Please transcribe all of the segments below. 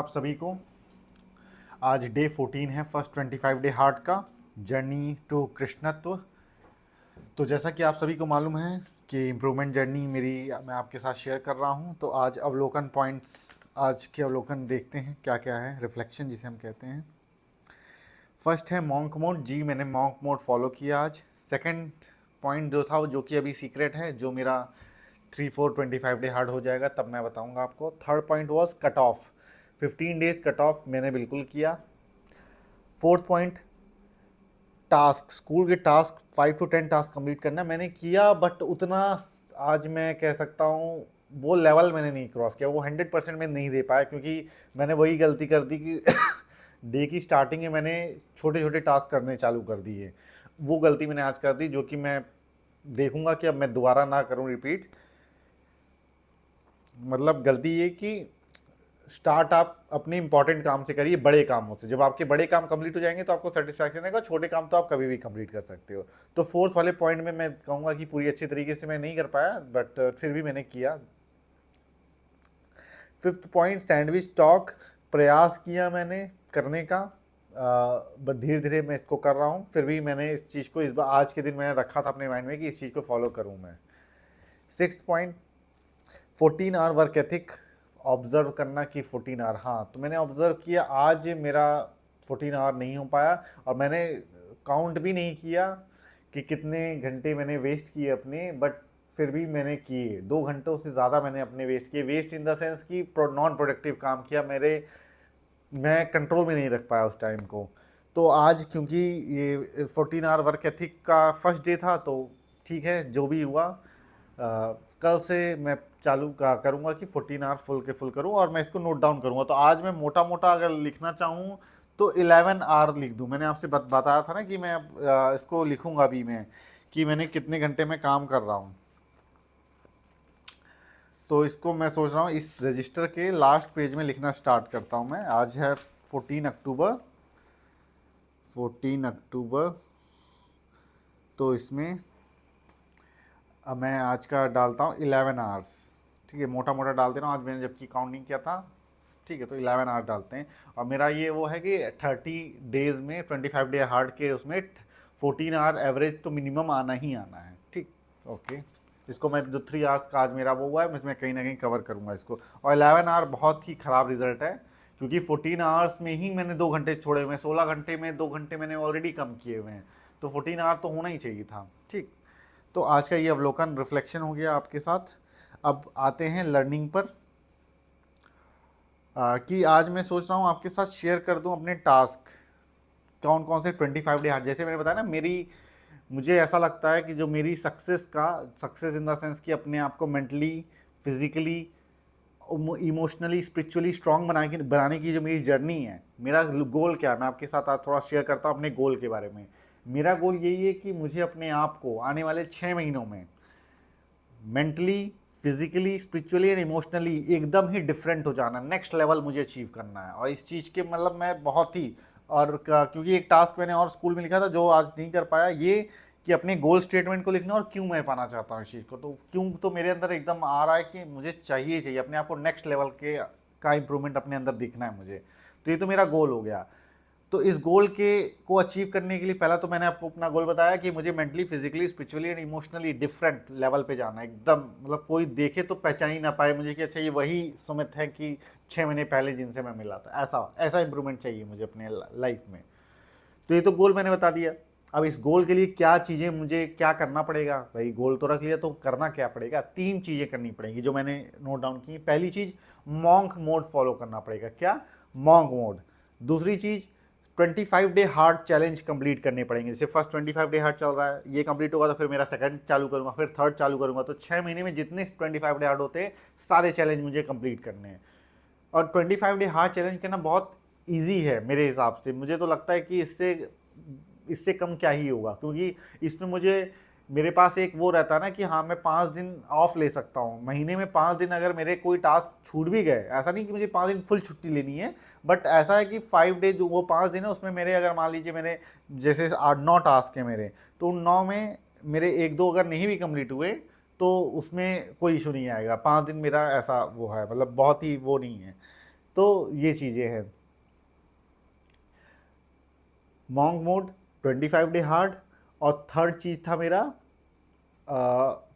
आप सभी को आज डे 14 है फर्स्ट 25 डे हार्ट का जर्नी टू कृष्णत्व। तो जैसा कि आप सभी को मालूम है कि इम्प्रूवमेंट जर्नी मेरी मैं आपके साथ शेयर कर रहा हूं। तो आज अवलोकन पॉइंट्स, आज के अवलोकन देखते हैं क्या क्या है, रिफ्लेक्शन जिसे हम कहते हैं। फर्स्ट है मॉन्क मोड। जी, मैंने मॉन्क मोड फॉलो किया आज। सेकंड पॉइंट जो था वो जो कि अभी सीक्रेट है, जो मेरा 3-4-25 डे हार्ड हो जाएगा तब मैं बताऊंगा आपको। Third point was cut off. 15 days cut off मैंने बिल्कुल किया। फोर्थ पॉइंट, टास्क, स्कूल के टास्क 5 to 10 टास्क कंप्लीट करना मैंने किया, बट उतना आज मैं कह सकता हूँ वो लेवल मैंने नहीं क्रॉस किया, वो 100% में नहीं दे पाया, क्योंकि मैंने वही गलती कर दी कि डे की स्टार्टिंग में मैंने छोटे छोटे टास्क करने चालू कर दिए। वो गलती मैंने आज कर दी, जो कि मैं देखूंगा कि अब मैं दोबारा ना करूं रिपीट। मतलब गलती ये कि स्टार्ट आप अपने इंपॉर्टेंट काम से करिए, बड़े कामों से। जब आपके बड़े काम कंप्लीट हो जाएंगे तो आपको सेटिस्फैक्शन रहेगा, छोटे काम तो आप कभी भी कंप्लीट कर सकते हो। तो फोर्थ वाले पॉइंट में मैं कहूँगा कि पूरी अच्छी तरीके से मैं नहीं कर पाया, बट फिर भी मैंने किया। फिफ्थ पॉइंट, सैंडविच टॉक, प्रयास किया मैंने करने का, बट धीरे धीरे मैं इसको कर रहा हूँ। फिर भी मैंने इस चीज़ को इस बार आज के दिन मैंने रखा था अपने माइंड में कि इस चीज़ को फॉलो करूँ मैं। Six point, 14 hour work ethic, observe करना कि 14 आवर, हाँ तो मैंने ऑब्जर्व किया आज मेरा 14 आवर नहीं हो पाया, और मैंने काउंट भी नहीं किया कि कितने घंटे मैंने वेस्ट किए अपने, बट फिर भी मैंने किए। 2 घंटों से ज़्यादा मैंने अपने वेस्ट किए। वेस्ट इन द सेंस कि नॉन प्रोडक्टिव काम किया मेरे, मैं कंट्रोल में नहीं रख पाया उस टाइम को। तो आज क्योंकि ये 14 आवर वर्क एथिक का फर्स्ट डे था, तो ठीक है जो भी हुआ। कल से मैं चालू करूँगा कि 14 आवर फुल के फुल करूँ, और मैं इसको नोट डाउन करूँगा। तो आज मैं मोटा मोटा अगर लिखना चाहूँ तो 11 आवर लिख दूँ। मैंने आपसे बताया था ना कि मैं इसको लिखूँगा अभी मैं, कि मैंने कितने घंटे में काम कर रहा हूँ। तो इसको मैं सोच रहा हूँ इस रजिस्टर के लास्ट पेज में लिखना स्टार्ट करता हूँ मैं। आज है 14 अक्टूबर, 14 अक्टूबर। तो इसमें अब मैं आज का डालता हूँ 11 आवर्स। ठीक है, मोटा मोटा डाल दे रहा हूँ, आज मैंने जबकि काउंट नहीं किया था। ठीक है, तो 11 आवर डालते हैं। और मेरा ये वो है कि 30 डेज में 25 डे हार्ड के उसमें 14 आवर एवरेज तो मिनिमम आना ही आना है। ठीक, ओके। इसको मैं जो 3 आवर्स का आज मेरा वो हुआ है, मैं कहीं ना कहीं कवर करूँगा इसको। और 11 आवर बहुत ही ख़राब रिजल्ट है, क्योंकि 14 आवर्स में ही मैंने 2 घंटे छोड़े हुए हैं। 16 घंटे में 2 घंटे मैंने ऑलरेडी कम किए हुए हैं, तो 14 आवर तो होना ही चाहिए था। ठीक, तो आज का ये अवलोकन रिफ्लेक्शन हो गया आपके साथ। अब आते हैं लर्निंग पर। कि आज मैं सोच रहा हूँ आपके साथ शेयर कर दूँ अपने टास्क, कौन कौन से 25 डे हार्ड। जैसे मैंने बताया ना, मुझे ऐसा लगता है कि जो मेरी सक्सेस इन द सेंस कि अपने आप को mentally, physically, emotionally, spiritually strong बनाने की जो मेरी जर्नी है, मेरा गोल क्या है, मैं आपके साथ आज थोड़ा शेयर करता हूँ अपने गोल के बारे में। मेरा गोल यही है कि मुझे अपने आप को आने वाले 6 महीनों में mentally, physically, spiritually and emotionally एकदम ही डिफरेंट हो जाना, नेक्स्ट लेवल मुझे अचीव करना है। और इस चीज़ के मतलब मैं बहुत ही, और क्योंकि एक टास्क मैंने और स्कूल में लिखा था जो आज नहीं कर पाया, ये कि अपने गोल स्टेटमेंट को लिखना और क्यों मैं पाना चाहता हूँ इस चीज़ को। तो क्यों तो मेरे अंदर एकदम आ रहा है कि मुझे चाहिए अपने आप को नेक्स्ट लेवल के का इंप्रूवमेंट अपने अंदर दिखना है मुझे। तो ये तो मेरा गोल हो गया। तो इस गोल के को अचीव करने के लिए पहला तो मैंने आपको अपना गोल बताया कि मुझे mentally, physically, spiritually and emotionally different level पे जाना है एकदम। मतलब कोई देखे तो पहचान ही ना पाए मुझे कि अच्छा ये वही सुमित है कि 6 महीने पहले जिनसे मैं मिला था। ऐसा ऐसा इंप्रूवमेंट चाहिए मुझे अपने लाइफ में। तो ये तो गोल मैंने बता दिया। अब इस गोल के लिए क्या चीज़ें मुझे क्या करना पड़ेगा, भाई गोल तो रख लिया, तो करना क्या पड़ेगा। 3 चीज़ें करनी पड़ेंगी जो मैंने नोट डाउन की। पहली चीज़, मॉन्क मोड फॉलो करना पड़ेगा। क्या? Monk mode. दूसरी चीज़, 25 डे हार्ड चैलेंज कंप्लीट करने पड़ेंगे। जैसे फर्स्ट 25 डे हार्ड चल रहा है, ये कंप्लीट होगा तो फिर मेरा सेकंड चालू करूंगा, फिर थर्ड चालू करूंगा। तो 6 महीने में जितने 25 डे हार्ड होते हैं, सारे चैलेंज मुझे कंप्लीट करने हैं। और 25 डे हार्ड चैलेंज करना बहुत ईजी है मेरे हिसाब से। मुझे तो लगता है कि इससे इससे कम क्या ही होगा, क्योंकि इसमें मेरे पास एक वो रहता है ना कि हाँ मैं 5 दिन ऑफ ले सकता हूँ महीने में। 5 दिन अगर मेरे कोई टास्क छूट भी गए, ऐसा नहीं कि मुझे 5 दिन फुल छुट्टी लेनी है, बट ऐसा है कि 5 डे जो वो 5 दिन है उसमें मेरे, अगर मान लीजिए मेरे जैसे 8-9 टास्क है मेरे, तो उन 9 में मेरे 1-2 अगर नहीं भी कंप्लीट हुए तो उसमें कोई इशू नहीं आएगा। 5 दिन मेरा ऐसा वो है, मतलब बहुत ही वो नहीं है। तो ये चीज़ें हैं। मॉन्क मोड 25 डे हार्ड, और थर्ड चीज़ था मेरा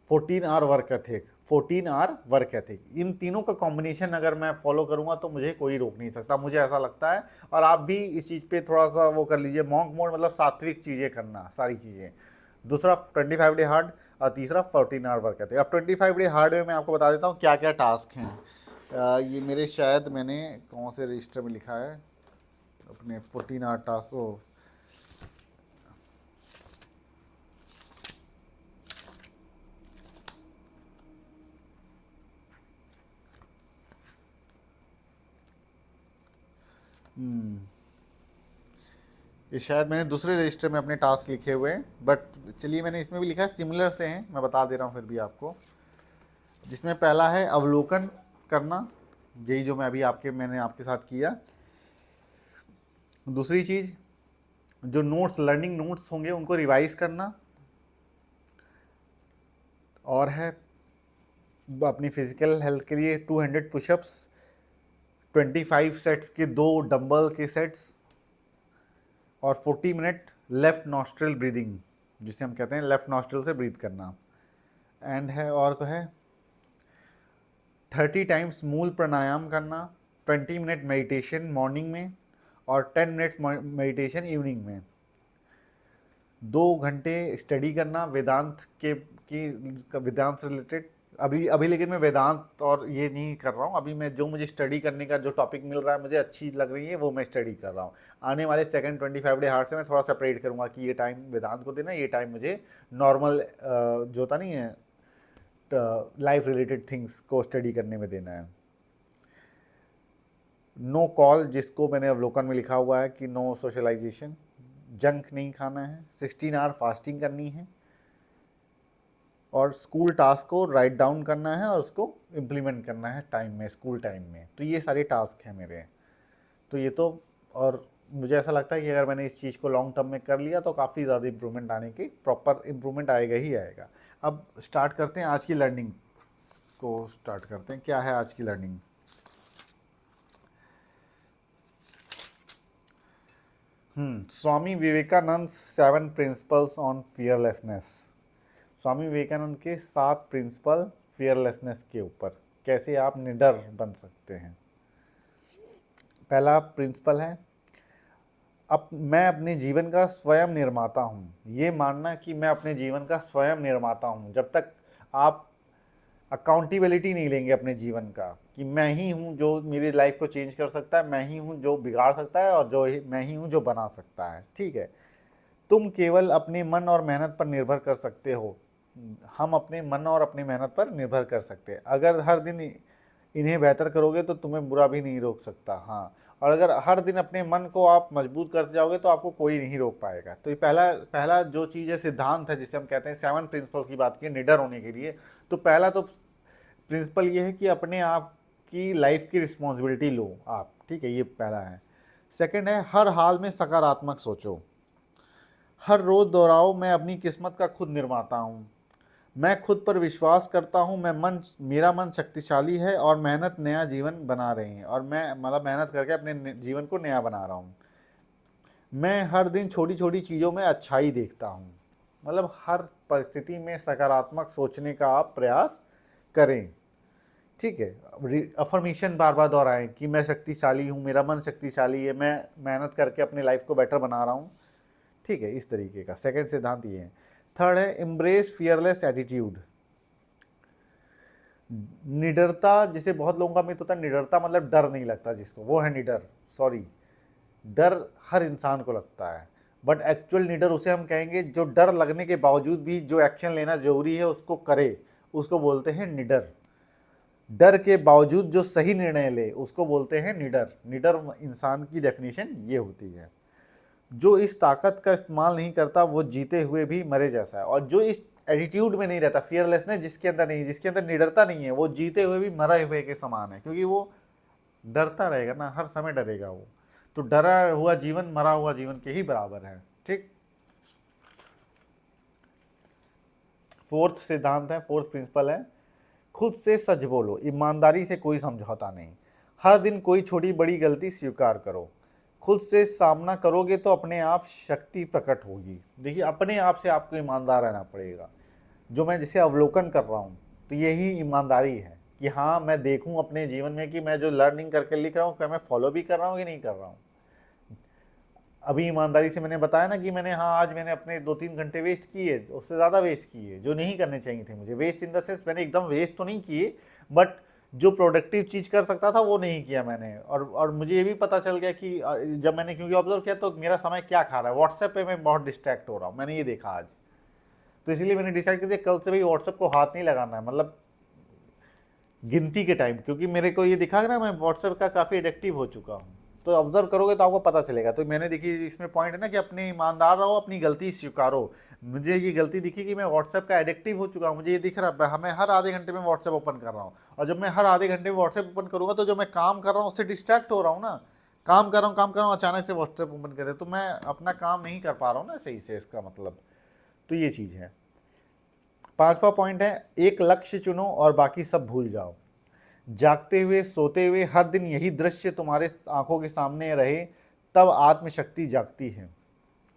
14 hour work ethic. 14 hour work ethic, इन तीनों का कॉम्बिनेशन अगर मैं फॉलो करूंगा तो मुझे कोई रोक नहीं सकता, मुझे ऐसा लगता है। और आप भी इस चीज़ पे थोड़ा सा वो कर लीजिए। मॉन्क मोड मतलब सात्विक चीज़ें करना, सारी चीज़ें। दूसरा 25 डे हार्ड, और तीसरा 14 आवर वर्क एथिक। अब 25 डे हार्ड में मैं आपको बता देता हूँ क्या क्या टास्क हैं। ये मेरे शायद मैंने कौन से रजिस्टर में लिखा है अपने 14 आवर टास्क। वो ये शायद मैंने दूसरे रजिस्टर में अपने टास्क लिखे हुए हैं, बट चलिए मैंने इसमें भी लिखा है, सिमिलर से हैं, मैं बता दे रहा हूँ फिर भी आपको। जिसमें पहला है अवलोकन करना, यही जो मैंने आपके साथ किया। दूसरी चीज़, जो नोट्स, लर्निंग नोट्स होंगे उनको रिवाइज करना। और है अपनी फिजिकल हेल्थ के लिए 200 पुशअप्स, 25 सेट्स के 2 डंबल के सेट्स, और 40 मिनट लेफ्ट नॉस्ट्रल ब्रीदिंग, जिसे हम कहते हैं लेफ्ट नॉस्ट्रल से ब्रीथ करना। एंड है और को है 30 टाइम्स मूल प्राणायाम करना, 20 मिनट मेडिटेशन मॉर्निंग में, और 10 मिनट्स मेडिटेशन इवनिंग में। 2 घंटे स्टडी करना वेदांत वेदांत से रिलेटेड। अभी लेकिन मैं वेदांत और ये नहीं कर रहा हूँ, अभी मैं जो मुझे स्टडी करने का जो टॉपिक मिल रहा है, मुझे अच्छी लग रही है, वो मैं स्टडी कर रहा हूँ। आने वाले सेकंड 25 डे हार्ड से मैं थोड़ा सेपरेट करूँगा कि ये टाइम वेदांत को देना, ये टाइम मुझे नॉर्मल जो होता नहीं है लाइफ रिलेटेड थिंग्स को स्टडी करने में देना है। नो कॉल, जिसको मैंने अवलोकन में लिखा हुआ है कि नो सोशलाइजेशन, जंक नहीं खाना है, 16 आवर फास्टिंग करनी है, और स्कूल टास्क को राइट डाउन करना है और उसको इम्प्लीमेंट करना है टाइम में, स्कूल टाइम में। तो ये सारे टास्क हैं मेरे। तो ये तो, और मुझे ऐसा लगता है कि अगर मैंने इस चीज़ को लॉन्ग टर्म में कर लिया तो काफ़ी ज़्यादा इम्प्रूवमेंट आने की, प्रॉपर इम्प्रूवमेंट आएगा ही आएगा। अब स्टार्ट करते हैं आज की लर्निंग को, स्टार्ट करते हैं। क्या है आज की learning? Swami Vivekananda 7 principles on fearlessness. Swami Vivekananda के 7 प्रिंसिपल फियरलेसनेस के ऊपर, कैसे आप निडर बन सकते हैं। पहला प्रिंसिपल है, अब मैं अपने जीवन का स्वयं निर्माता हूँ। ये मानना कि मैं अपने जीवन का स्वयं निर्माता हूँ। जब तक आप अकाउंटेबिलिटी नहीं लेंगे अपने जीवन का कि मैं ही हूँ जो मेरी लाइफ को चेंज कर सकता है, मैं ही हूँ जो बिगाड़ सकता है, और मैं ही हूँ जो बना सकता है, ठीक है। तुम केवल अपने मन और मेहनत पर निर्भर कर सकते हो। हम अपने मन और अपनी मेहनत पर निर्भर कर सकते हैं। अगर हर दिन इन्हें बेहतर करोगे तो तुम्हें बुरा भी नहीं रोक सकता। हाँ, और अगर हर दिन अपने मन को आप मजबूत करते जाओगे तो आपको कोई नहीं रोक पाएगा। तो ये पहला पहला जो चीज़ है, सिद्धांत है, जिसे हम कहते हैं 7 प्रिंसिपल्स की बात की निडर होने के लिए। तो पहला तो प्रिंसिपल ये है कि अपने आप की लाइफ की रिस्पॉन्सिबिलिटी लो आप, ठीक है, ये पहला है। सेकंड है, हर हाल में सकारात्मक सोचो। हर रोज दोहराओ, मैं अपनी किस्मत का खुद निर्माता हूँ। मैं खुद पर विश्वास करता हूँ, मेरा मन शक्तिशाली है, और मेहनत नया जीवन बना रही है, और मैं मतलब मेहनत करके अपने जीवन को नया बना रहा हूँ। मैं हर दिन छोटी छोटी चीज़ों में अच्छाई देखता हूँ। मतलब हर परिस्थिति में सकारात्मक सोचने का आप प्रयास करें, ठीक है। अफर्मेशन बार बार दोहराएं कि मैं शक्तिशाली हूँ, मेरा मन शक्तिशाली है, मैं मेहनत करके अपने लाइफ को बेटर बना रहा हूँ, ठीक है। इस तरीके का सेकंड सिद्धांत ये है। थर्ड है, एम्ब्रेस फियरलेस एटीट्यूड। निडरता, जिसे बहुत लोगों का मिथ होता है, निडरता मतलब डर नहीं लगता जिसको, वो है निडर। सॉरी, डर हर इंसान को लगता है, बट एक्चुअल निडर उसे हम कहेंगे जो डर लगने के बावजूद भी जो एक्शन लेना जरूरी है उसको करे, उसको बोलते हैं निडर। डर के बावजूद जो सही निर्णय ले उसको बोलते हैं निडर। निडर इंसान की डेफिनेशन ये होती है। जो इस ताकत का इस्तेमाल नहीं करता वो जीते हुए भी मरे जैसा है। और जो इस एटीट्यूड में नहीं रहता, फियरलेसनेस जिसके अंदर नहीं, जिसके अंदर निडरता नहीं है, वो जीते हुए भी मरे हुए के समान है, क्योंकि वो डरता रहेगा ना, हर समय डरेगा वो। तो डरा हुआ जीवन मरा हुआ जीवन के ही बराबर है, ठीक। फोर्थ सिद्धांत है, फोर्थ प्रिंसिपल है, खुद से सच बोलो, ईमानदारी से कोई समझौता नहीं। हर दिन कोई छोटी बड़ी गलती स्वीकार करो। खुद से सामना करोगे तो अपने आप शक्ति प्रकट होगी। देखिए, अपने आप से आपको ईमानदार रहना पड़ेगा। जो मैं जिसे अवलोकन कर रहा हूँ, तो यही ईमानदारी है कि हाँ, मैं देखूँ अपने जीवन में कि मैं जो लर्निंग करके लिख रहा हूँ, क्या मैं फॉलो भी कर रहा हूँ कि नहीं कर रहा हूँ। अभी ईमानदारी से मैंने बताया ना कि मैंने, हाँ, आज मैंने अपने 2-3 घंटे वेस्ट किए, उससे ज़्यादा वेस्ट किए, जो नहीं करने चाहिए थे मुझे। वेस्ट इन द सेंस, मैंने एकदम वेस्ट तो नहीं किए, बट जो प्रोडक्टिव चीज़ कर सकता था वो नहीं किया मैंने। और मुझे ये भी पता चल गया कि जब मैंने, क्योंकि ऑब्जर्व किया, तो मेरा समय क्या खा रहा है, व्हाट्सएप पे मैं बहुत डिस्ट्रैक्ट हो रहा हूँ, मैंने ये देखा आज। तो इसीलिए मैंने डिसाइड कर दिया कल से भाई व्हाट्सएप को हाथ नहीं लगाना है, मतलब गिनती के टाइम, क्योंकि मेरे को ये दिखा ना मैं व्हाट्सएप का काफ़ी एडिक्टिव हो चुका हूँ। तो ऑब्जर्व करोगे तो आपको पता चलेगा। तो मैंने देखी इसमें पॉइंट है ना कि अपने ईमानदार रहो, अपनी गलती स्वीकारो। मुझे ये गलती दिखी कि मैं व्हाट्सएप का एडिक्टिव हो चुका हूँ। मुझे ये दिख रहा है मैं हर आधे घंटे में व्हाट्सएप ओपन कर रहा हूँ, और जब मैं हर आधे घंटे में व्हाट्सएप ओपन करूँगा तो जो मैं काम कर रहा हूँ उससे डिस्ट्रैक्ट हो रहा हूँ ना। काम कर रहा हूँ, अचानक से व्हाट्सएप ओपन करे तो मैं अपना काम नहीं कर पा रहा हूँ ना सही से, इसका मतलब। तो ये चीज़ है। 5वां पॉइंट है, एक लक्ष्य चुनो और बाकी सब भूल जाओ। जागते हुए सोते हुए हर दिन यही दृश्य तुम्हारे आंखों के सामने रहे, तब आत्मशक्ति जागती है।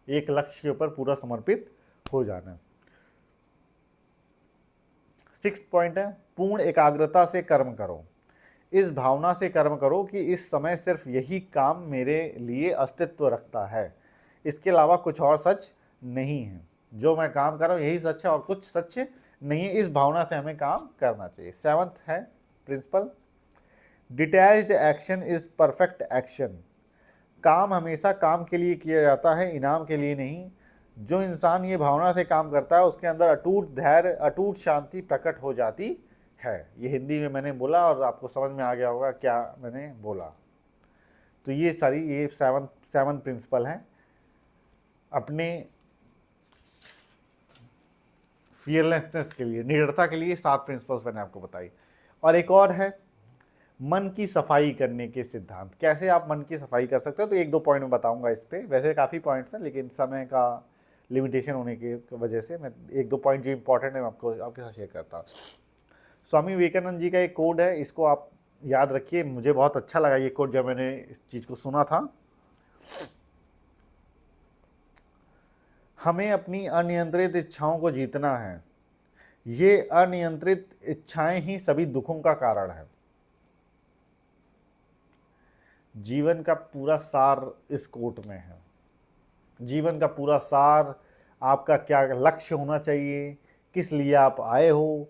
एक लक्ष्य के ऊपर पूरा समर्पित हो जाना। 6th पॉइंट है, पूर्ण एकाग्रता से कर्म करो। इस भावना से कर्म करो कि इस समय सिर्फ यही काम मेरे लिए अस्तित्व रखता है, इसके अलावा कुछ और सच नहीं है। जो मैं काम कर रहा हूँ यही सच है और कुछ सच नहीं है। इस भावना से हमें काम करना चाहिए। 7th है principle, detached action is perfect action. काम हमेशा काम के लिए किया जाता है, इनाम के लिए नहीं। जो इंसान ये भावना से काम करता है उसके अंदर अटूट धैर्य, अटूट शांति प्रकट हो जाती है। ये हिंदी में मैंने बोला और आपको समझ में आ गया होगा क्या मैंने बोला। तो ये सारी, ये 7 प्रिंसिपल हैं अपने फियरलेसनेस के लिए, निडरता के लिए। 7 प्रिंसिपल्स मैंने आपको बताई। और एक और है, मन की सफाई करने के सिद्धांत। कैसे आप मन की सफाई कर सकते हो, तो 1-2 पॉइंट में बताऊंगा इस पे। वैसे काफ़ी पॉइंट्स हैं लेकिन समय का लिमिटेशन होने की वजह से मैं 1-2 पॉइंट जो इंपॉर्टेंट है मैं आपके साथ शेयर करता हूँ। स्वामी विवेकानंद जी का एक कोड है, इसको आप याद रखिए। मुझे बहुत अच्छा लगा ये कोड जब मैंने इस चीज़ को सुना था। हमें अपनी अनियंत्रित इच्छाओं को जीतना है। ये अनियंत्रित इच्छाएं ही सभी दुखों का कारण है। जीवन का पूरा सार इस कोट में है। जीवन का पूरा सार, आपका क्या लक्ष्य होना चाहिए, किस लिए आप आए हो,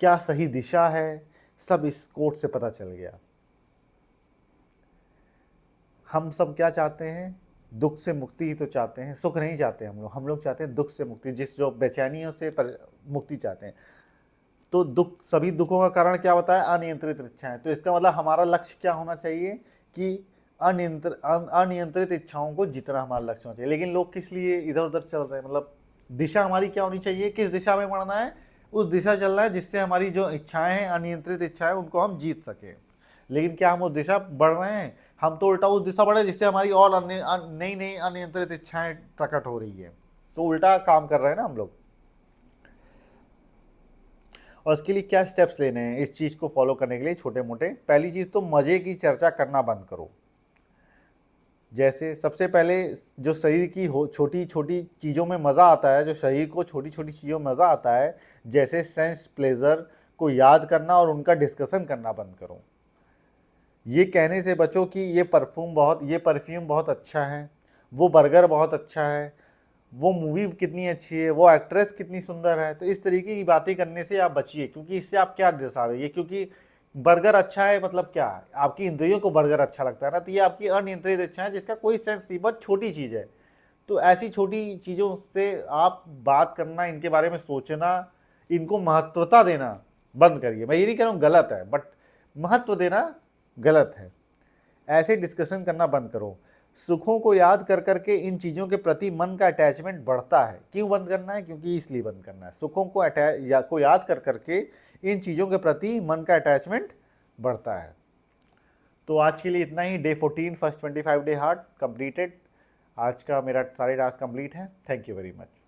क्या सही दिशा है, सब इस कोट से पता चल गया। हम सब क्या चाहते हैं, दुख से मुक्ति ही तो चाहते हैं, सुख नहीं चाहते हम लोग चाहते हैं दुख से मुक्ति, जो बेचैनियों से मुक्ति चाहते हैं। तो दुख, सभी दुखों का कारण क्या बताया, अनियंत्रित इच्छाएं। तो इसका मतलब हमारा लक्ष्य क्या होना चाहिए कि अनियंत्रित इच्छाओं को जितना हमारा लक्ष्य होना चाहिए। लेकिन लोग किस लिए इधर उधर चल रहे हैं, मतलब दिशा हमारी क्या होनी चाहिए, किस दिशा में बढ़ना है, उस दिशा चलना है जिससे हमारी जो इच्छाएं हैं, अनियंत्रित इच्छाएं, उनको हम जीत सकें। लेकिन क्या हम उस दिशा बढ़ रहे हैं, हम तो उल्टा उस दिशा बढ़े जिससे हमारी और नई नई अनियंत्रित इच्छाएं प्रकट हो रही है। तो उल्टा काम कर रहे हैं ना हम लोग। और इसके लिए क्या स्टेप्स लेने हैं इस चीज़ को फॉलो करने के लिए, छोटे मोटे। पहली चीज़ तो मज़े की चर्चा करना बंद करो। जैसे सबसे पहले, जो शरीर की छोटी छोटी चीज़ों में मज़ा आता है, जो शरीर को छोटी छोटी चीज़ों में मज़ा आता है, जैसे सेंस प्लेजर को याद करना और उनका डिस्कशन करना बंद करो। ये कहने से बचो कि ये परफ्यूम बहुत अच्छा है, वो बर्गर बहुत अच्छा है, वो मूवी कितनी अच्छी है, वो एक्ट्रेस कितनी सुंदर है। तो इस तरीके की बातें करने से आप बचिए, क्योंकि इससे आप क्या दर्शा रहे हैं, क्योंकि बर्गर अच्छा है मतलब क्या है, आपकी इंद्रियों को बर्गर अच्छा लगता है ना, तो ये आपकी अनियंत्रित इच्छा है जिसका कोई सेंस नहीं, बहुत छोटी चीज़ है। तो ऐसी छोटी चीज़ों से आप बात करना, इनके बारे में सोचना, इनको महत्वता देना बंद करिए। मैं ये नहीं कह रहा हूँ गलत है, बट महत्व देना गलत है। ऐसे डिस्कशन करना बंद करो। सुखों को याद कर करके इन चीज़ों के प्रति मन का अटैचमेंट बढ़ता है। क्यों बंद करना है, क्योंकि इसलिए बंद करना है, सुखों को याद कर करके इन चीज़ों के प्रति मन का अटैचमेंट बढ़ता है। तो आज के लिए इतना ही। Day 14 first 25 day heart completed. आज का मेरा सारे टास्क कंप्लीट है। Thank you very much.